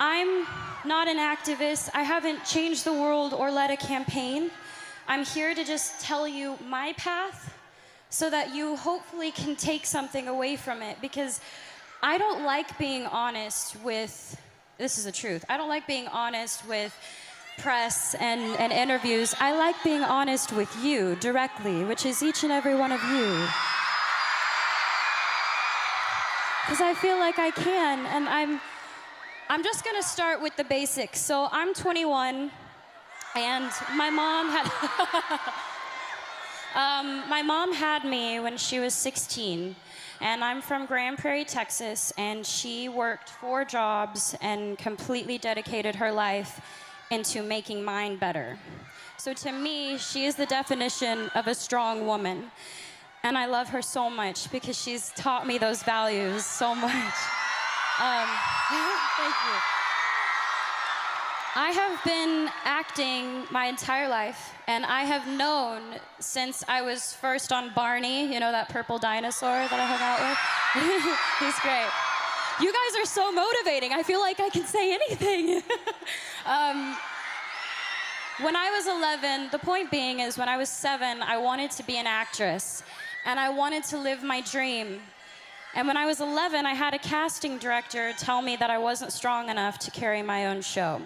I'm not an activist. I haven't changed the world or led a campaign. I'm here to just tell you my path so that you hopefully can take something away from it, because I don't like being honest with, this is the truth, I don't like being honest with press and interviews. I like being honest with you directly, which is each and every one of you. Because I feel like I can, and I'm just gonna start with the basics. So I'm 21, and my mom had my mom had me when she was 16, and I'm from Grand Prairie, Texas, and she worked 4 jobs and completely dedicated her life into making mine better. So to me, she is the definition of a strong woman, and I love her so much because she's taught me those values so much. Thank you. I have been acting my entire life, and I have known since I was first on Barney, you know, that purple dinosaur that I hung out with? He's great. You guys are so motivating. I feel like I can say anything. When I was 11, the point being is when I was 7, I wanted to be an actress, and I wanted to live my dream. And when I was 11, I had a casting director tell me that I wasn't strong enough to carry my own show.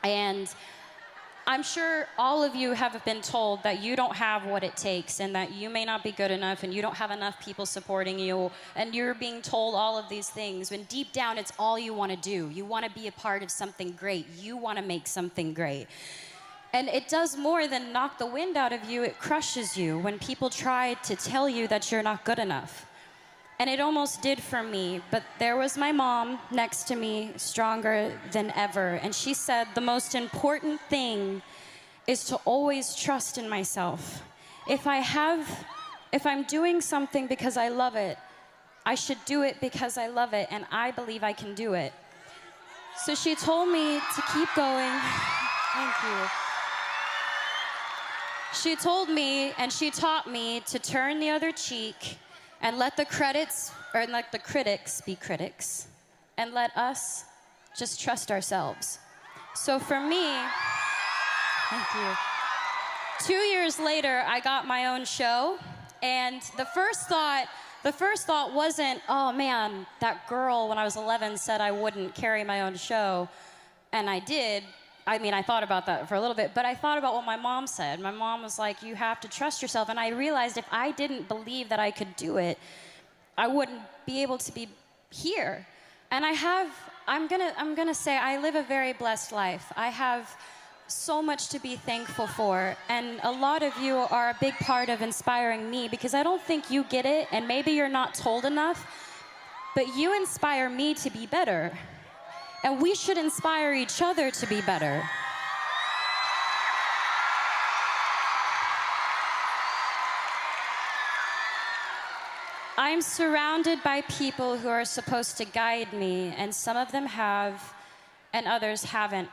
And I'm sure all of you have been told that you don't have what it takes, and that you may not be good enough, and you don't have enough people supporting you, and you're being told all of these things, when deep down it's all you want to do. You want to be a part of something great. You want to make something great. And it does more than knock the wind out of you. It crushes you when people try to tell you that you're not good enough. And it almost did for me, but there was my mom next to me, stronger than ever, and she said the most important thing is to always trust in myself. If I'm doing something because I love it, I should do it because I love it, and I believe I can do it. So she told me to keep going. Thank you. She told me, and she taught me to turn the other cheek, and let the critics be critics, and let us just trust ourselves. So for me, thank you. 2 years later, I got my own show, and the first thought wasn't, oh man, that girl when I was 11 said I wouldn't carry my own show, and I did. I mean, I thought about that for a little bit, but I thought about what my mom said. My mom was like, you have to trust yourself. And I realized if I didn't believe that I could do it, I wouldn't be able to be here. And I'm gonna say I live a very blessed life. I have so much to be thankful for. And a lot of you are a big part of inspiring me, because I don't think you get it, and maybe you're not told enough, but you inspire me to be better. And we should inspire each other to be better. I'm surrounded by people who are supposed to guide me, and some of them have, and others haven't.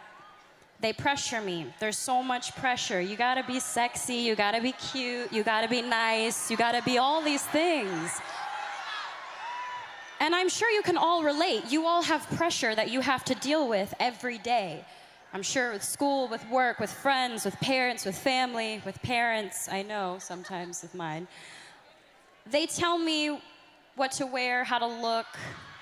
They pressure me. There's so much pressure. You gotta be sexy, you gotta be cute, you gotta be nice, you gotta be all these things. And I'm sure you can all relate. You all have pressure that you have to deal with every day. I'm sure with school, with work, with friends, with parents, with family, with parents. I know sometimes with mine. They tell me what to wear, how to look,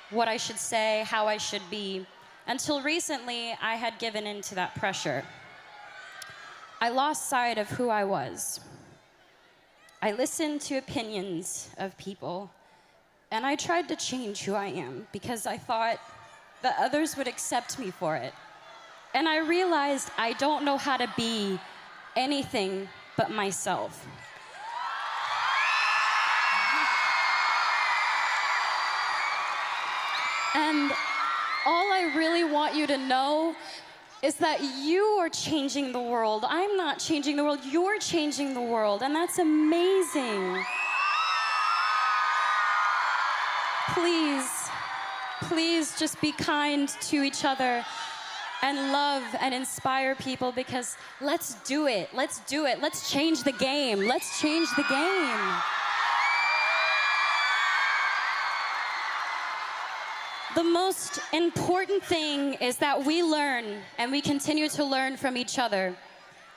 what I should say, how I should be. Until recently, I had given in to that pressure. I lost sight of who I was. I listened to opinions of people, and I tried to change who I am because I thought that others would accept me for it. And I realized I don't know how to be anything but myself. And all I really want you to know is that you are changing the world. I'm not changing the world, you're changing the world, and that's amazing. Please just be kind to each other and love and inspire people, because let's do it. Let's do it. Let's change the game. Let's change the game. The most important thing is that we learn and we continue to learn from each other.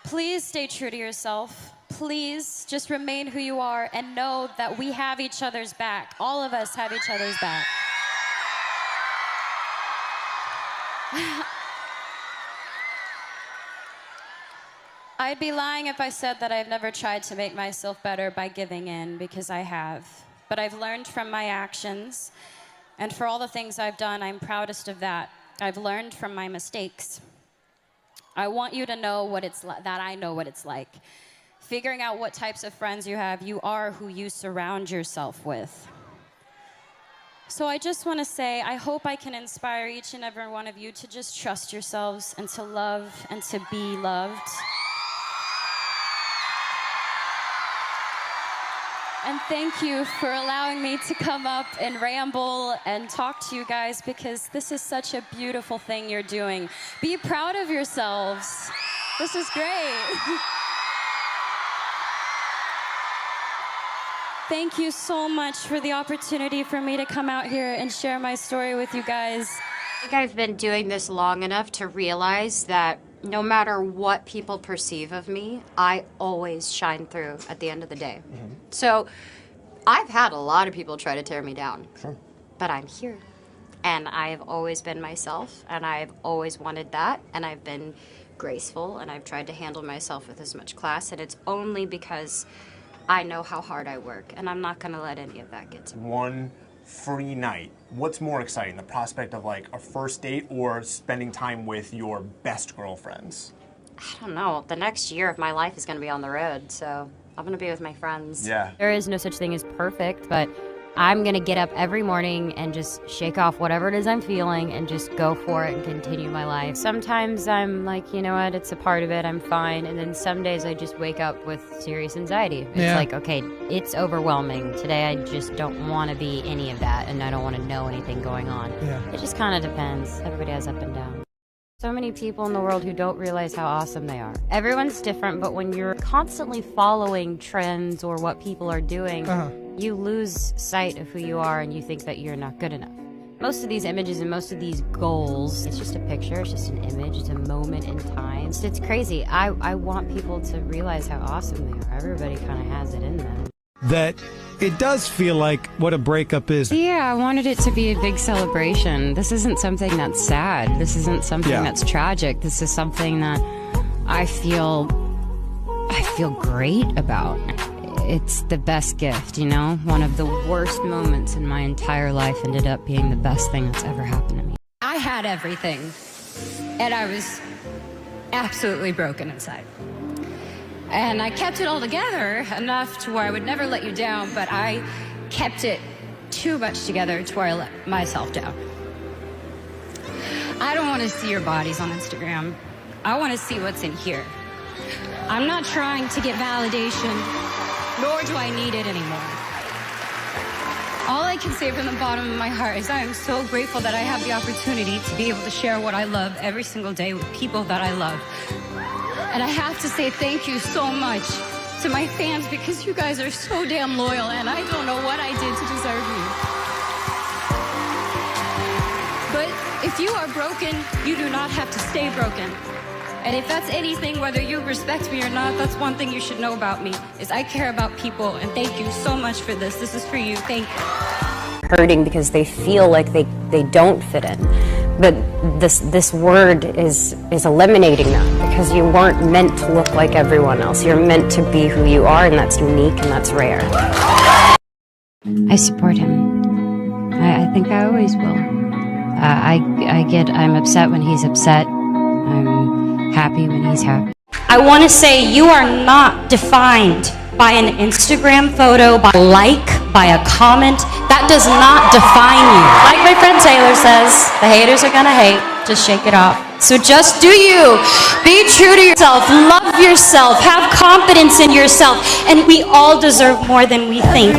Please stay true to yourself. Please just remain who you are and know that we have each other's back. All of us have each other's back. I'd be lying if I said that I've never tried to make myself better by giving in, because I have. But I've learned from my actions, and for all the things I've done, I'm proudest of that. I've learned from my mistakes. I want you to know what it's like, that I know what it's like. Figuring out what types of friends you have, you are who you surround yourself with. So I just want to say, I hope I can inspire each and every one of you to just trust yourselves and to love and to be loved. And thank you for allowing me to come up and ramble and talk to you guys, because this is such a beautiful thing you're doing. Be proud of yourselves. This is great. Thank you so much for the opportunity for me to come out here and share my story with you guys. I think I've been doing this long enough to realize that no matter what people perceive of me, I always shine through at the end of the day. Mm-hmm. So I've had a lot of people try to tear me down, sure, but I'm here. And I have always been myself, and I've always wanted that, and I've been graceful, and I've tried to handle myself with as much class, and it's only because I know how hard I work, and I'm not going to let any of that get to me. One free night. What's more exciting, the prospect of like a first date or spending time with your best girlfriends? I don't know. The next year of my life is going to be on the road, so I'm going to be with my friends. Yeah. There is no such thing as perfect, but I'm going to get up every morning and just shake off whatever it is I'm feeling and just go for it and continue my life. Sometimes I'm like, you know what, it's a part of it, I'm fine. And then some days I just wake up with serious anxiety. It's like, okay, it's overwhelming. Today I just don't want to be any of that, and I don't want to know anything going on. Yeah. It just kind of depends. Everybody has up and down. So many people in the world who don't realize how awesome they are. Everyone's different, but when you're constantly following trends or what people are doing, you lose sight of who you are and you think that you're not good enough. Most of these images and most of these goals, it's just a picture, it's just an image, it's a moment in time. It's crazy. I want people to realize how awesome they are. Everybody kind of has it in them. That it does feel like what a breakup is. Yeah, I wanted it to be a big celebration. This isn't something that's sad. This isn't something that's tragic. This is something that I feel great about. It's the best gift, you know? One of the worst moments in my entire life ended up being the best thing that's ever happened to me. I had everything, and I was absolutely broken inside. And I kept it all together enough to where I would never let you down, but I kept it too much together to where I let myself down. I don't want to see your bodies on Instagram. I want to see what's in here. I'm not trying to get validation, nor do I need it anymore. All I can say from the bottom of my heart is I am so grateful that I have the opportunity to be able to share what I love every single day with people that I love. And I have to say thank you so much to my fans, because you guys are so damn loyal, and I don't know what I did to deserve you. But if you are broken, you do not have to stay broken. And if that's anything, whether you respect me or not, that's one thing you should know about me, is I care about people, and thank you so much for this. This is for you. Thank you. Hurting because they feel like they don't fit in. But this word is eliminating that, because you weren't meant to look like everyone else. You're meant to be who you are, and that's unique and that's rare. I support him. I think I always will. I'm upset when he's upset. I'm happy when he's happy. I want to say you are not defined by an Instagram photo, by a like, by a comment. That does not define you. Like my friend Taylor says, the haters are gonna hate. Just shake it off. So just do you. Be true to yourself. Love yourself. Have confidence in yourself. And we all deserve more than we think.